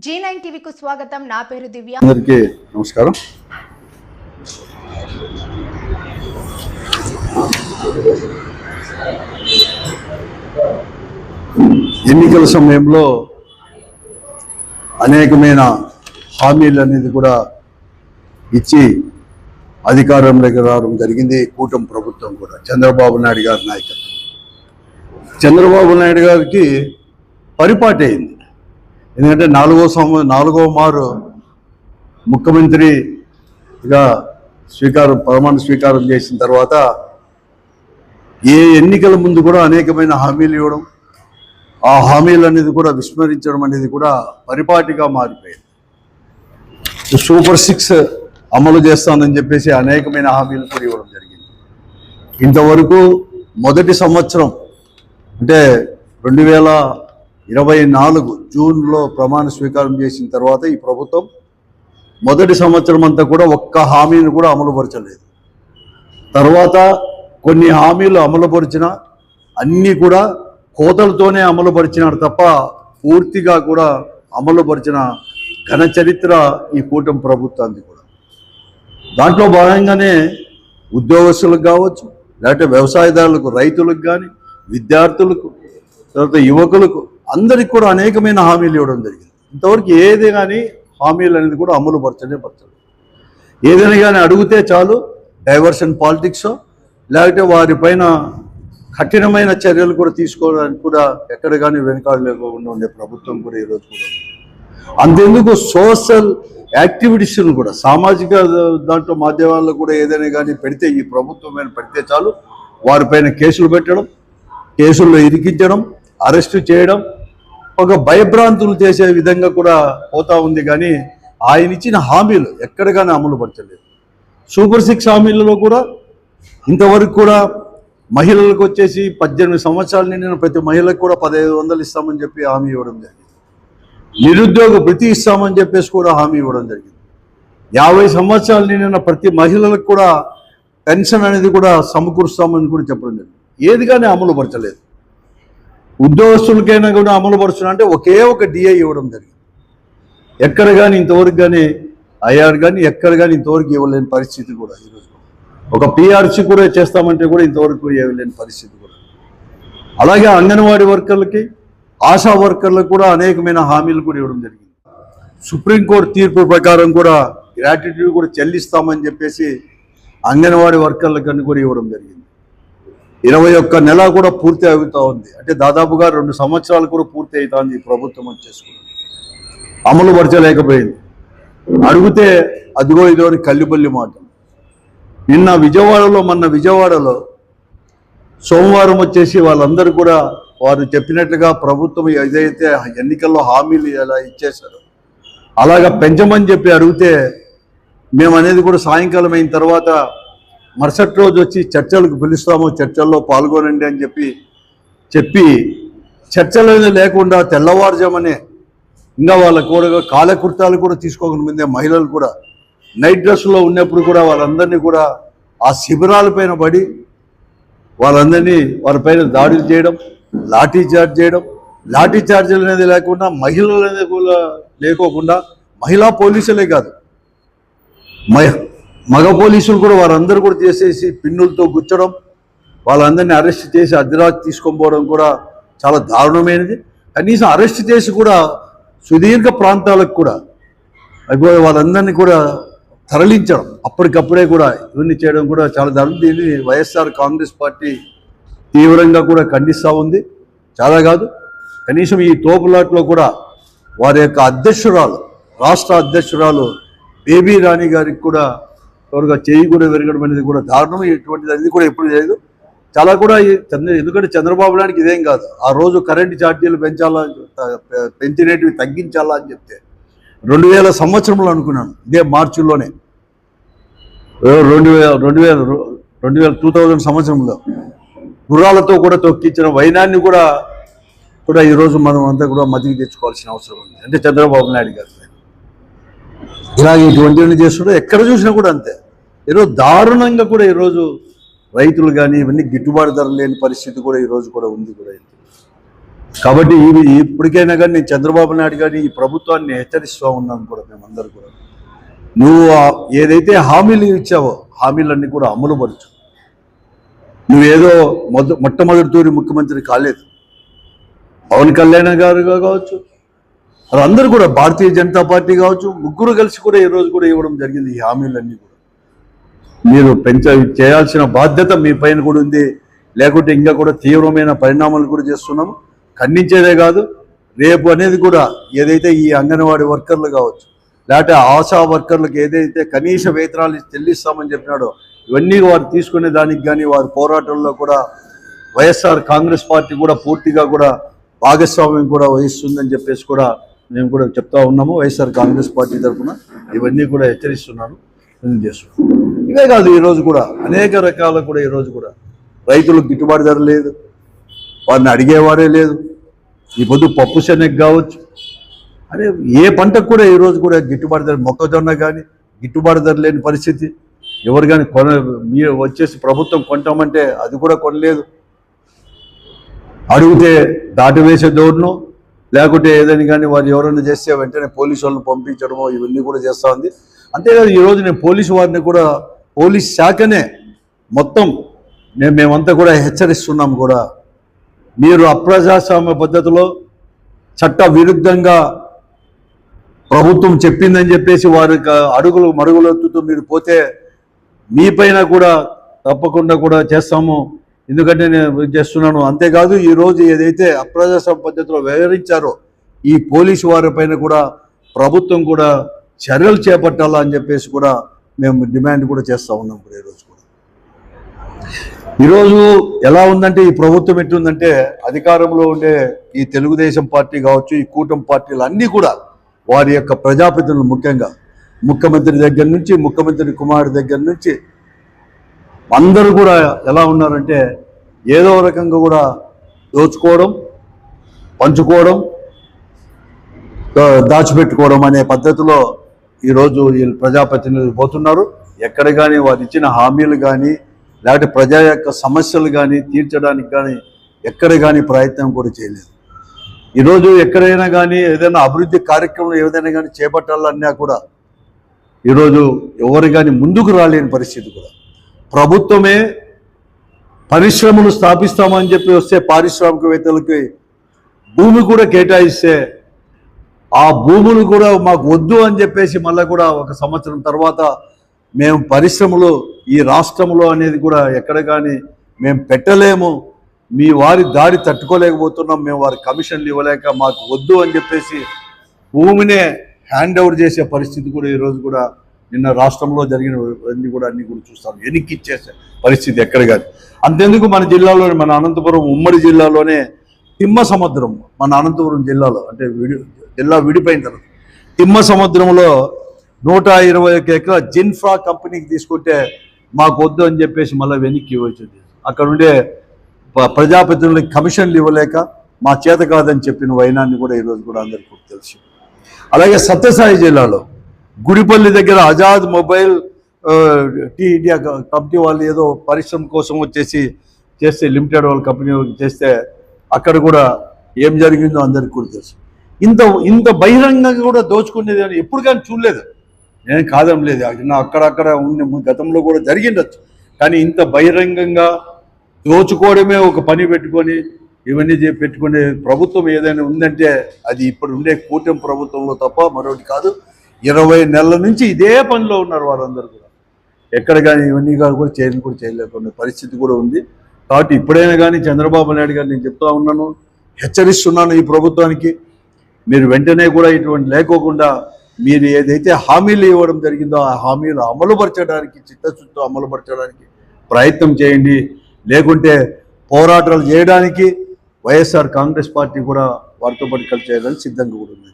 G9 టీవీకు స్వాగతం. నా పేరు దివ్య. అందరికీ నమస్కారం. ఎన్నికల సమయంలో అనేకమైన హామీలు అనేది కూడా ఇచ్చి అధికారంలోకి రావడం జరిగింది. కూటమి ప్రభుత్వం కూడా చంద్రబాబు నాయుడు గారి నాయకత్వం. చంద్రబాబు నాయుడు గారికి పరిపాటి అయింది. ఎందుకంటే నాలుగో మారు ముఖ్యమంత్రిగా ప్రమాణ స్వీకారం చేసిన తర్వాత ఏ ఎన్నికల ముందు కూడా అనేకమైన హామీలు ఇవ్వడం, ఆ హామీలు అనేది కూడా విస్మరించడం అనేది కూడా పరిపాటిగా మారిపోయింది. సూపర్ 6 అమలు చేస్తానని చెప్పేసి అనేకమైన హామీలు కూడా ఇవ్వడం జరిగింది. ఇంతవరకు మొదటి సంవత్సరం అంటే 2024 జూన్లో ప్రమాణ స్వీకారం చేసిన తర్వాత ఈ ప్రభుత్వం మొదటి సంవత్సరం అంతా కూడా ఒక్క హామీని కూడా అమలుపరచలేదు. తర్వాత కొన్ని హామీలు అమలుపరిచిన అన్నీ కూడా కోతలతోనే అమలుపరిచినారు తప్ప పూర్తిగా కూడా అమలుపరిచిన ఘన చరిత్ర ఈ కూటమి ప్రభుత్వానికి కూడా. దాంట్లో భాగంగానే ఉద్యోగస్తులకు కావచ్చు, లేకపోతే వ్యవసాయదారులకు, రైతులకు కానీ, విద్యార్థులకు, తర్వాత యువకులకు అందరికి కూడా అనేకమైన హామీలు ఇవ్వడం జరిగింది. ఇంతవరకు ఏది కానీ హామీలు అనేది కూడా అమలు పరచలేదు. ఏదైనా కానీ అడిగితే చాలు డైవర్షన్ పాలిటిక్స్, లేకపోతే వారిపైన కఠినమైన చర్యలు కూడా తీసుకోవడానికి కూడా ఎక్కడ కానీ వెనుకాడ లేకుండా ఉండే ప్రభుత్వం కూడా ఈరోజు కూడా. అంతెందుకు సోషల్ యాక్టివిటీస్ను కూడా సామాజిక దాంట్లో మాధ్యమాల్లో కూడా ఏదైనా కానీ పెడితే, ఈ ప్రభుత్వం పెడితే చాలు వారిపైన కేసులు పెట్టడం, కేసుల్లో ఇరికించడం, అరెస్టు చేయడం, ఒక భయభ్రాంతులు చేసే విధంగా కూడా పోతా ఉంది. కానీ ఆయన ఇచ్చిన హామీలు ఎక్కడ కానీ అమలు పరచలేదు. సూపర్ 6 హామీలలో కూడా ఇంతవరకు కూడా మహిళలకు వచ్చేసి 18 సంవత్సరాలు నిండిన ప్రతి మహిళకు కూడా 1500 ఇస్తామని చెప్పి హామీ ఇవ్వడం జరిగింది. నిరుద్యోగ భృతి ఇస్తామని చెప్పేసి కూడా హామీ ఇవ్వడం జరిగింది. 50 సంవత్సరాలు నిండిన ప్రతి మహిళలకు కూడా పెన్షన్ అనేది కూడా సమకూరుస్తామని కూడా చెప్పడం జరిగింది. ఏది కానీ అమలు పరచలేదు. ఉద్యోగస్తులకైనా కూడా అమలు పరుస్తున్నా అంటే ఒకే ఒక డిఐ ఇవ్వడం జరిగింది. ఎక్కడ కానీ ఇంతవరకు కానీ ఐఆర్ కానీ ఎక్కడ కానీ ఇంతవరకు ఇవ్వలేని పరిస్థితి కూడా ఈరోజు. ఒక పిఆర్సీ కూడా చేస్తామంటే కూడా ఇంతవరకు ఇవ్వలేని పరిస్థితి కూడా. అలాగే అంగన్వాడీ వర్కర్లకి, ఆశా వర్కర్లకు కూడా అనేకమైన హామీలు కూడా ఇవ్వడం జరిగింది. సుప్రీంకోర్టు తీర్పు ప్రకారం కూడా గ్రాట్యుటీ కూడా చెల్లిస్తామని చెప్పేసి అంగన్వాడీ వర్కర్లకని కూడా ఇవ్వడం జరిగింది. 21 నెల కూడా పూర్తి అవుతా ఉంది. అంటే దాదాపుగా 2 సంవత్సరాలు కూడా పూర్తి అవుతుంది ఈ ప్రభుత్వం వచ్చేసుకుని. అమలు పరచలేకపోయింది. అడిగితే అదిగో ఇదో కల్లిపల్లి మాట. మొన్న విజయవాడలో సోమవారం వచ్చేసి వాళ్ళందరూ కూడా వారు చెప్పినట్లుగా ప్రభుత్వం ఏదైతే ఎన్నికల్లో హామీలు ఎలా ఇచ్చేశారో అలాగా పెంచమని చెప్పి అడిగితే మేము అనేది కూడా సాయంకాలం అయిన తర్వాత మరుసటి రోజు వచ్చి చర్చలకు పిలుస్తాము, చర్చల్లో పాల్గొనండి అని చెప్పి చర్చలు లేకుండా తెల్లవారుజామనే ఇంకా వాళ్ళ కూడా కాలకృత్యాలు కూడా తీసుకోకుండా ముందే మహిళలు కూడా నైట్ డ్రెస్లో ఉన్నప్పుడు కూడా వాళ్ళందరినీ కూడా ఆ శిబిరాలపైన పడి వాళ్ళందరినీ వారిపైన దాడులు చేయడం, లాఠీ చార్జీలు అనేది లేకుండా, మహిళలు అనేది కూడా లేకోకుండా, మహిళా పోలీసులే కాదు మగ పోలీసులు కూడా వారందరూ కూడా చేసేసి పిన్నులతో గుచ్చడం, వాళ్ళందరినీ అరెస్ట్ చేసి అర్ధరాత్రి తీసుకొని పోవడం కూడా చాలా దారుణమైనది. కనీసం అరెస్ట్ చేసి కూడా సుదీర్ఘ ప్రాంతాలకు కూడా వాళ్ళందరినీ కూడా తరలించడం, అప్పటికప్పుడే కూడా ఇవన్నీ చేయడం కూడా చాలా దారుణం. దీన్ని వైఎస్ఆర్ కాంగ్రెస్ పార్టీ తీవ్రంగా కూడా ఖండిస్తూ ఉంది. చాలా కాదు, కనీసం ఈ తోపులాట్లో కూడా వారి యొక్క రాష్ట్ర అధ్యక్షురాలు బేబీ రాణి గారికి కూడా త్వరగా చేయి కూడా విరగడం అనేది కూడా దారుణం. ఇటువంటిది అనేది కూడా ఎప్పుడు లేదు. చాలా కూడా ఎందుకంటే చంద్రబాబు నాయుడికి ఇదేం కాదు. ఆ రోజు కరెంటు ఛార్జీలు పెంచినవి తగ్గించాలా అని చెప్తే 2000 సంవత్సరంలో అనుకున్నాను. ఇదే మార్చిలోనే 2000 సంవత్సరంలో గుర్రాలతో కూడా తొక్కించిన వైనాన్ని కూడా ఈరోజు మనం అంతా కూడా మతికి తెచ్చుకోవాల్సిన అవసరం ఉంది. అంటే చంద్రబాబు నాయుడు గారు ఇలాగ ఇటువంటివన్నీ చేస్తుంటే ఎక్కడ చూసినా కూడా అంతే. ఈరోజు దారుణంగా కూడా ఈరోజు రైతులు కానీ ఇవన్నీ గిట్టుబాటు ధర లేని పరిస్థితి కూడా ఈరోజు కూడా ఉంది కూడా. కాబట్టి ఇప్పటికైనా కానీ నేను చంద్రబాబు నాయుడు గారిని ఈ ప్రభుత్వాన్ని హెచ్చరిస్తూ ఉన్నాను కూడా మేమందరూ కూడా, నువ్వు ఏదైతే హామీలు ఇచ్చావో హామీలన్నీ కూడా అమలు పరచు. నువ్వేదో మొట్టమొదటి తూరి ముఖ్యమంత్రి కాలేదు. పవన్ కళ్యాణ్ గారు కావచ్చు, అందరూ కూడా భారతీయ జనతా పార్టీ కావచ్చు, ముగ్గురు కలిసి కూడా ఈరోజు కూడా ఇవ్వడం జరిగింది. ఈ హామీలన్నీ కూడా మీరు చేయాల్సిన బాధ్యత మీ పైన కూడా ఉంది. లేకుంటే ఇంకా కూడా తీవ్రమైన పరిణామాలు కూడా చేస్తున్నాము. ఖండించేదే కాదు, రేపు అనేది కూడా ఏదైతే ఈ అంగన్వాడీ వర్కర్లు కావచ్చు, లేకపోతే ఆశా వర్కర్లకు ఏదైతే కనీస వేతనాలు చెల్లిస్తామని చెప్పినాడో ఇవన్నీ వారు తీసుకునే దానికి కానీ వారి పోరాటంలో కూడా వైఎస్ఆర్ కాంగ్రెస్ పార్టీ కూడా పూర్తిగా కూడా భాగస్వామ్యం కూడా వహిస్తుందని చెప్పేసి కూడా మేము కూడా చెప్తా ఉన్నాము. వైఎస్ఆర్ కాంగ్రెస్ పార్టీ తరఫున ఇవన్నీ కూడా హెచ్చరిస్తున్నాను, చేస్తున్నాను. ఇవే కాదు, ఈరోజు కూడా అనేక రకాల కూడా ఈరోజు కూడా రైతులకు గిట్టుబాటు ధర లేదు, వారిని అడిగేవారే లేదు. ఈ పొద్దు పప్పు శనగ కావచ్చు, అదే ఏ పంటకు కూడా ఈరోజు కూడా గిట్టుబాటు ధర, మొక్కజొన్న కానీ గిట్టుబాటు ధర లేని పరిస్థితి. ఎవరు కానీ మీరు వచ్చేసి ప్రభుత్వం కొంటామంటే అది కూడా కొనలేదు. అడిగితే దాటి వేసే దోడును, లేకుంటే ఏదైనా కానీ వారు ఎవరైనా చేస్తే వెంటనే పోలీసు వాళ్ళని పంపించడమో ఇవన్నీ కూడా చేస్తూ ఉంది. అంతేకాదు, ఈరోజు నేను పోలీసు వారిని కూడా, పోలీస్ శాఖనే మొత్తం మేమంతా కూడా హెచ్చరిస్తున్నాం కూడా, మీరు అప్రజాస్వామ్య పద్ధతిలో చట్ట విరుద్ధంగా ప్రభుత్వం చెప్పిందని చెప్పేసి వారి అడుగులు మరుగులెత్తుతూ మీరు పోతే మీ పైన కూడా తప్పకుండా కూడా చేస్తాము. ఎందుకంటే నేను చేస్తున్నాను. అంతేకాదు, ఈరోజు ఏదైతే అప్రజాస్వామ్య పద్ధతిలో వ్యవహరించారో ఈ పోలీసు వారి పైన కూడా ప్రభుత్వం కూడా చర్యలు చేపట్టాలా అని చెప్పేసి కూడా మేము డిమాండ్ కూడా చేస్తూ ఉన్నాం. కూడా ఈరోజు ఎలా ఉందంటే, ఈ ప్రభుత్వం ఎట్లుందంటే, అధికారంలో ఉండే ఈ తెలుగుదేశం పార్టీ కావచ్చు, ఈ కూటమి పార్టీలు అన్నీ కూడా వారి యొక్క ప్రజాప్రతినిధులు, ముఖ్యంగా ముఖ్యమంత్రి దగ్గర నుంచి, ముఖ్యమంత్రి కుమారుడి దగ్గర నుంచి అందరూ కూడా ఎలా ఉన్నారంటే, ఏదో రకంగా కూడా దోచుకోవడం, పంచుకోవడం, దాచిపెట్టుకోవడం అనే పద్ధతిలో ఈరోజు ఈ ప్రజాప్రతినిధులు పోతున్నారు. ఎక్కడ కానీ వారు ఇచ్చిన హామీలు కానీ, లేకపోతే ప్రజా యొక్క సమస్యలు కానీ తీర్చడానికి కానీ ఎక్కడ కానీ ప్రయత్నం కూడా చేయలేదు. ఈరోజు ఎక్కడైనా కానీ ఏదైనా అభివృద్ధి కార్యక్రమం ఏదైనా కానీ చేపట్టాలన్నా కూడా ఈరోజు ఎవరు కానీ ముందుకు రాలేని పరిస్థితి. కూడా ప్రభుత్వమే పరిశ్రమలు స్థాపిస్తామని చెప్పి వస్తే పారిశ్రామికవేత్తలకి భూమి కూడా కేటాయిస్తే ఆ భూములు కూడా మాకు వద్దు అని చెప్పేసి మళ్ళీ కూడా 1 సంవత్సరం తర్వాత మేము పరిశ్రమలు ఈ రాష్ట్రంలో అనేది కూడా ఎక్కడ కానీ మేము పెట్టలేము, మీ వారి దాడి తట్టుకోలేకపోతున్నాం, మేము వారి కమిషన్లు ఇవ్వలేక మాకు వద్దు అని చెప్పేసి భూమినే హ్యాండ్ ఓవర్ చేసే పరిస్థితి కూడా ఈరోజు కూడా నిన్న రాష్ట్రంలో జరిగిన అన్ని కూడా చూస్తాం. వెనక్కి ఇచ్చేసే పరిస్థితి ఎక్కడ కానీ. అంతెందుకు, మన జిల్లాలోనే, మన అనంతపురం ఉమ్మడి జిల్లాలోనే తిమ్మ సముద్రం, మన అనంతపురం జిల్లాలో అంటే జిల్లా విడిపోయిన తర్వాత తిమ్మ సముద్రంలో 121 ఎకరాల జిన్ఫ్రా కంపెనీకి తీసుకుంటే మాకు వద్దు అని చెప్పేసి మళ్ళీ వెనక్కి ఇవ్వచ్చింది. అక్కడ ఉండే ప్రజాప్రతినిధులకి కమిషన్లు ఇవ్వలేక మా చేత కాదని చెప్పిన వైనాన్ని కూడా ఈరోజు కూడా అందరికీ తెలుసు. అలాగే సత్యసాయి జిల్లాలో గుడిపల్లి దగ్గర ఆజాద్ మొబైల్ టీ ఇండియా కంపెనీ వాళ్ళు ఏదో పరిశ్రమ కోసం వచ్చేసి చేస్తే, లిమిటెడ్ వాళ్ళ కంపెనీ చేస్తే అక్కడ కూడా ఏం జరిగిందో అందరికీ కూడా తెలుసు. ఇంత బహిరంగంగా కూడా దోచుకునేది అని ఎప్పుడు కానీ చూడలేదు. నేను కాదం లేదు, అక్కడక్కడ ఉంది, గతంలో కూడా జరిగిండొచ్చు. కానీ ఇంత బహిరంగంగా దోచుకోవడమే ఒక పని పెట్టుకొని ఇవన్నీ పెట్టుకునే ప్రభుత్వం ఏదైనా ఉందంటే అది ఇప్పుడు ఉండే కూటమి ప్రభుత్వంలో తప్ప మరొకటి కాదు. 20 నెలల నుంచి ఇదే పనిలో ఉన్నారు వారందరూ కూడా. ఎక్కడ కానీ ఇవన్నీ కూడా చేయలేకుండా పరిస్థితి కూడా ఉంది. కాబట్టి ఇప్పుడైనా కానీ చంద్రబాబు నాయుడు గారు నేను చెప్తా ఉన్నాను, హెచ్చరిస్తున్నాను ఈ ప్రభుత్వానికి, మీరు వెంటనే కూడా ఇటువంటి లేకోకుండా మీరు ఏదైతే హామీలు ఇవ్వడం జరిగిందో ఆ హామీలు అమలుపరచడానికి, చిత్తశుద్ధితో అమలుపరచడానికి ప్రయత్నం చేయండి. లేకుంటే పోరాటాలు చేయడానికి వైఎస్ఆర్ కాంగ్రెస్ పార్టీ కూడా వారితో పాటు కలిసి చేయడానికి సిద్ధంగా కూడా ఉంది.